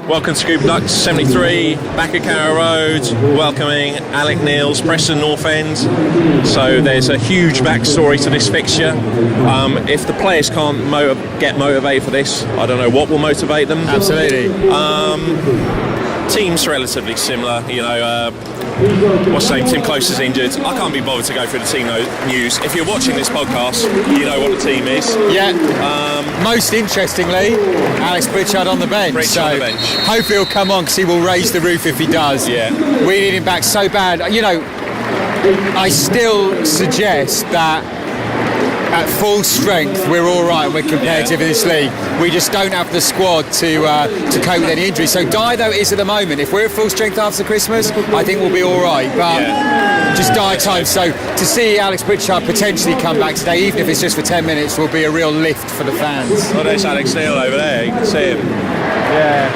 Welcome to Coop 73, back at Carrow Road, welcoming Alec Neil's Preston North End. So there's a huge backstory to this fixture. If the players can't get motivated for this, I don't know what will motivate them. Absolutely. Team's relatively similar, what's the name? Tim Close is injured. I can't be bothered to go through the team news. If you're watching this podcast, you know what the team is. Yeah. Most interestingly, Alex Pritchard on the bench. On the bench. Hopefully he'll come on because he will raise the roof if he does. Yeah. We need him back so bad. I still suggest that at full strength we're all right and we're competitive in this league. We just don't have the squad to cope with any injuries. So Dido is at the moment. If we're at full strength after Christmas, I think we'll be all right. But just die time. So to see Alex Pritchard potentially come back today, even if it's just for 10 minutes, will be a real lift for the fans. Oh, there's Alex Neil over there. You can see him. Yeah.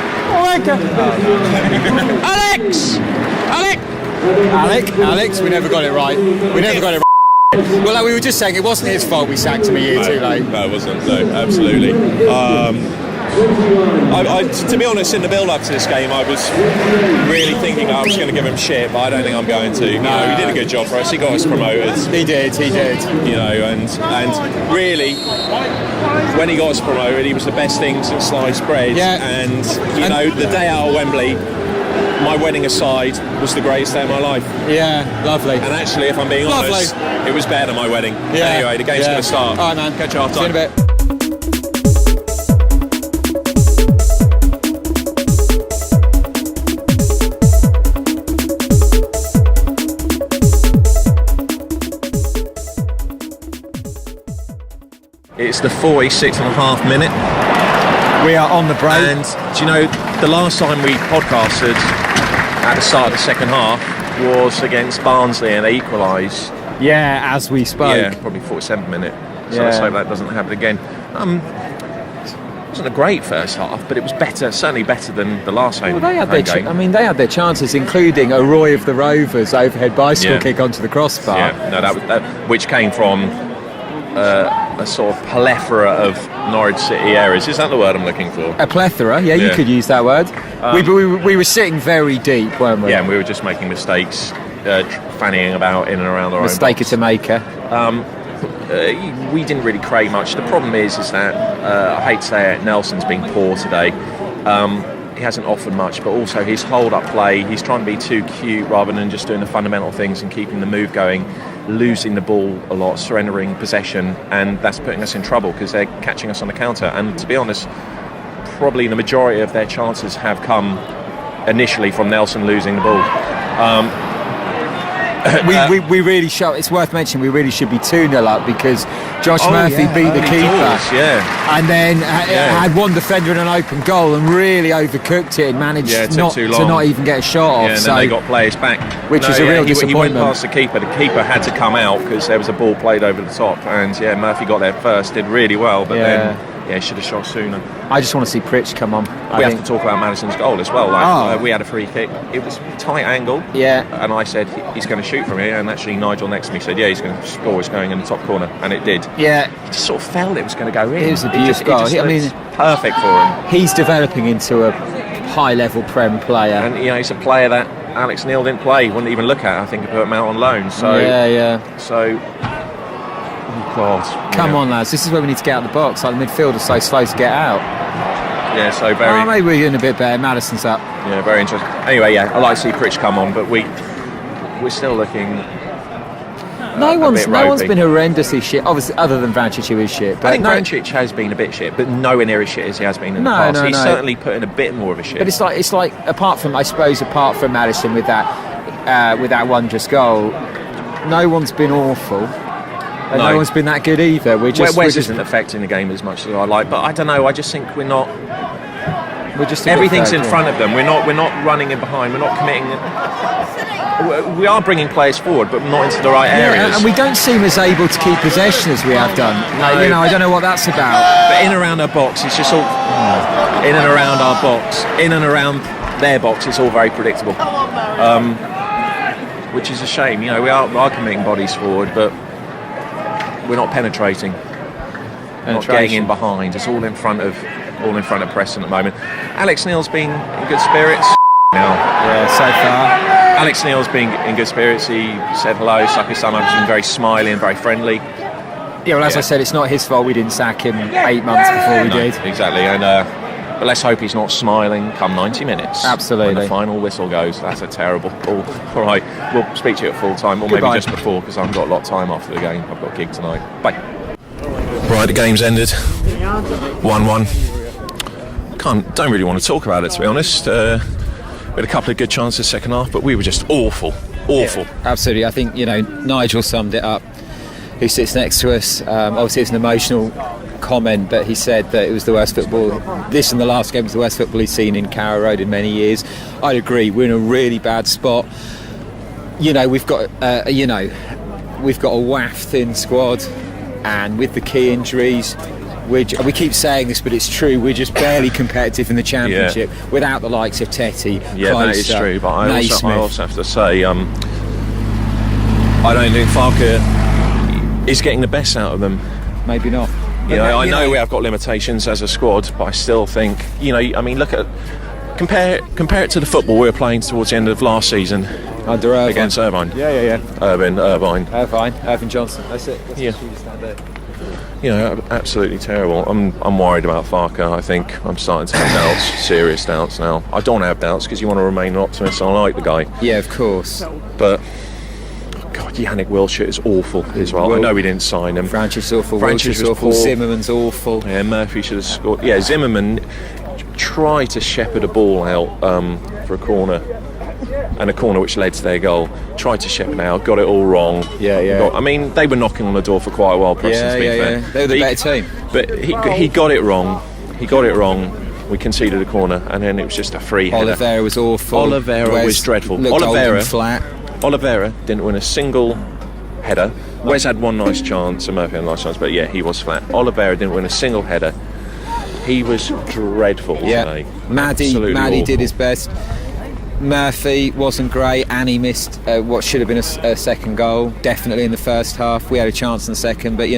Alex, we never got it right. Well, like we were just saying, it wasn't his fault we sacked him a year too late. No, it wasn't. No, absolutely. To be honest, in the build-up to this game, I was really thinking I was going to give him shit, but I don't think I'm going to. No, he did a good job for us. He got us promoted. He did. And really, when he got us promoted, he was the best thing since sliced bread. Yeah. And the day out of Wembley, my wedding aside, was the greatest day of my life. Yeah, lovely. And actually, if I'm being honest, it was better than my wedding. Yeah. Anyway, the game's going to start. All right, man. Catch you half time. See you in a bit. It's the 46.5 minute. We are on the break. And do you know, the last time we podcasted at the start of the second half was against Barnsley and they equalised. Yeah, as we spoke. Yeah, probably 47th minute. So let's hope that doesn't happen again. It wasn't a great first half, but it was better, certainly better than the last home, they had game. They had their chances, including a Roy of the Rovers overhead bicycle kick onto the crossbar. Yeah, no, that which came from a sort of plethora of Norwich City areas. Is that the word I'm looking for? A plethora, yeah. You could use that word. We were sitting very deep, weren't we? Yeah, and we were just making mistakes, fannying about in and around our own box. Mistake to maker. We didn't really create much. The problem is that I hate to say it, Nelson's been poor today. He hasn't offered much, but also his hold-up play, he's trying to be too cute rather than just doing the fundamental things and keeping the move going, losing the ball a lot, surrendering possession, and that's putting us in trouble because they're catching us on the counter. And to be honest, probably the majority of their chances have come initially from Nelson losing the ball. We really should. It's worth mentioning we really should be 2-0 up because Josh Murphy beat the keeper, and then had one defender in an open goal and really overcooked it and managed not to not even get a shot off. And then they got players back, which is a real disappointment. He went past the keeper. The keeper had to come out because there was a ball played over the top, and Murphy got there first, did really well, but then. Yeah, should have shot sooner. I just want to see Pritch come on. We have to talk about Madison's goal as well. We had a free kick. It was tight angle. Yeah. And I said, he's going to shoot from here. And actually, Nigel next to me said, he's going to score. It's going in the top corner. And it did. Yeah. He just sort of felt it was going to go in. It was a beautiful goal. Perfect for him. He's developing into a high-level Prem player. And, he's a player that Alex Neil didn't play. Wouldn't even look at. I think he put him out on loan. So, So... God. Come on, lads. This is where we need to get out of the box. Like the midfielder's so slow to get out. Yeah, so very... maybe we're doing a bit better. Madison's up. Yeah, very interesting. Anyway, I'd like to see Pritch come on, but we're still looking... No one's been horrendously shit, obviously, other than Vrancic, who is shit. But I think Vrancic has been a bit shit, but nowhere near as shit as he has been in the past. He's certainly put in a bit more of a shit. But it's like apart from Madison with that wondrous goal, no one's been awful. And no one's been that good either. Wes isn't affecting the game as much as I like, but I don't know. I just think we're not. Everything's in front of them. We're not running in behind. We're not committing. We are bringing players forward, but not into the right areas. And we don't seem as able to keep possession as we have done. I don't know what that's about. But in and around our box, it's just all in and around our box, in and around their box. It's all very predictable, which is a shame. We are committing bodies forward, but we're not penetrating. Not getting in behind. It's all in front of all in front of Preston at the moment. Alex Neil's been in good spirits now. Yeah, so far. Alex Neil's been in good spirits. He said hello, stuck his thumb up, he's been very smiley and very friendly. Yeah, well, as I said, it's not his fault we didn't sack him 8 months before we did. Exactly, and but let's hope he's not smiling come 90 minutes. Absolutely. When the final whistle goes. That's a terrible call. All right, we'll speak to you at full time, or Goodbye. maybe just before, because I've got a lot of time after the game. I've got a gig tonight. Bye. Right, the game's ended. 1-1. Don't really want to talk about it, to be honest. We had a couple of good chances second half, but we were just awful. Yeah, absolutely. I think, Nigel summed it up, who sits next to us. Obviously it's an emotional comment, but he said that it was the worst football, this and the last game was the worst football he's seen in Carrow Road in many years. I'd agree, we're in a really bad spot. We've got a waff thin squad, and with the key injuries, we keep saying this, but it's true, we're just barely competitive in the Championship without the likes of Tetty, Yeah, Closer, that is true, but I Naismith. also have to say, I don't think Farke is getting the best out of them. Maybe not. I know we have got limitations as a squad, but I still think, look at compare it to the football we were playing towards the end of last season Under Irvine. against Irvine. Yeah. Irvine Johnson. That's it. Yeah. Absolutely terrible. I'm worried about Farke. I think I'm starting to have doubts, serious doubts now. I don't have doubts because you want to remain an optimist. I like the guy. Yeah, of course. But God, Yannick Wilshere is awful as well. I know we didn't sign him. Francis awful. Francis Wilshere's was awful. poor. Zimmerman's awful. Yeah, Murphy should have scored. Yeah, Zimmerman tried to shepherd a ball out for a corner, and a corner which led to their goal. Tried to shepherd out, got it all wrong. Yeah. They were knocking on the door for quite a while. Preston, to be fair. They were the better team. But he got it wrong. We conceded a corner, and then it was just a free header. Oliveira was awful. Oliveira was dreadful. Looked old and flat. Oliveira didn't win a single header. Wes had one nice chance, and Murphy had a nice chance, but yeah, he was flat. Oliveira didn't win a single header. He was dreadful today. Maddie did his best. Murphy wasn't great, and he missed what should have been a second goal, definitely in the first half. We had a chance in the second, but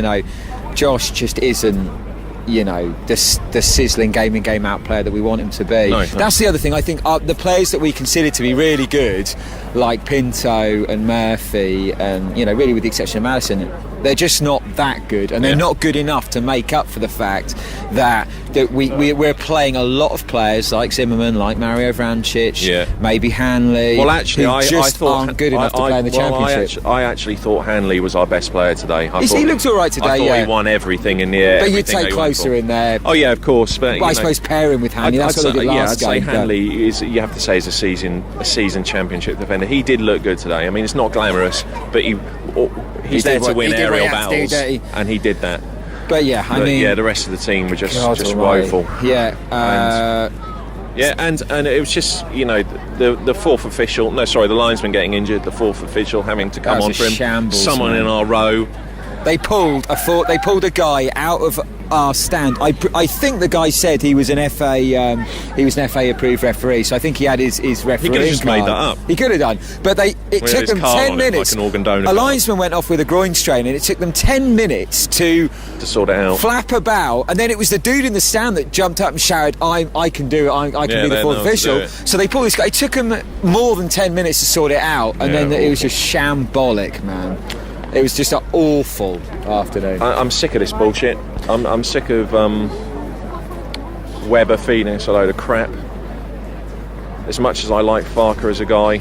Josh just isn't the sizzling game in game out player that we want him to be. No. That's the other thing. I think the players that we consider to be really good, like Pinto and Murphy, and really with the exception of Madison, they're just not that good, and they're not good enough to make up for the fact that we're playing a lot of players like Zimmerman, like Mario Vrancic, maybe Hanley. Well, actually, who I just thought aren't good enough to play in the Championship. I actually thought Hanley was our best player today. He looked all right today. I thought he won everything in the air. But you'd take Closer in there. Oh yeah, of course. But I suppose pairing with Hanley. That's what they did last game. I'd say Hanley is. You have to say is a season Championship defender. He did look good today. I mean, it's not glamorous, but he's there to win aerial battles, and he did that. But the rest of the team were just woeful. And it was just the fourth official. No, sorry, the linesman getting injured. The fourth official having to come on for him. Shambles, someone man. In our row. They pulled a guy out of our stand. I think the guy said he was an FA approved referee, so I think he had his refereeing He could have just card. made that up. He could have done, but it took them 10 minutes. Like an organ donor a linesman went off with a groin strain, and it took them 10 minutes to sort it out, flap about, and then it was the dude in the stand that jumped up and shouted, "I can do it! I can be the fourth official." So they pulled this guy. It took them more than 10 minutes to sort it out, and then it was just shambolic, man. It was just an awful afternoon. I'm sick of this bullshit. I'm sick of Webber feeding us a load of crap. As much as I like Farke as a guy,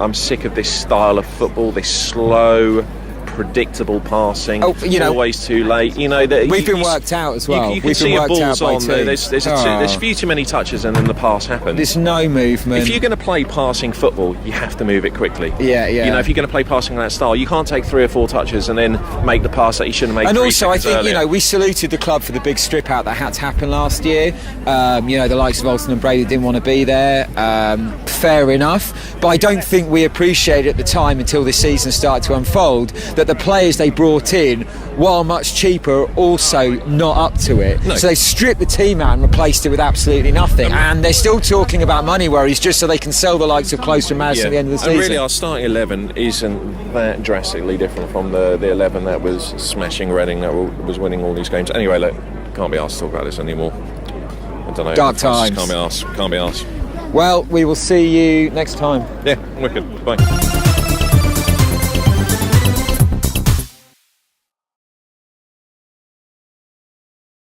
I'm sick of this style of football, this slow, predictable passing. Always too late. We've been worked out as well. You can see a ball's on. There's a few too many touches, and then the pass happens. There's no movement. If you're going to play passing football, you have to move it quickly. Yeah. If you're going to play passing that style, you can't take 3 or 4 touches and then make the pass that you shouldn't make. And also, I think earlier. we saluted the club for the big strip out that had to happen last year. The likes of Alton and Brady didn't want to be there. Fair enough, but I don't think we appreciated at the time, until this season started to unfold, that the players they brought in, while much cheaper, are also not up to it. No. So they stripped the team out and replaced it with absolutely nothing, and they're still talking about money worries just so they can sell the likes of Closer and Madison at the end of the season. And really, our starting 11 isn't that drastically different from the 11 that was smashing Reading, that was winning all these games. Anyway, look, can't be asked to talk about this anymore. don't know. Dark times. Can't be arsed. Well, we will see you next time. Yeah, wicked. Bye.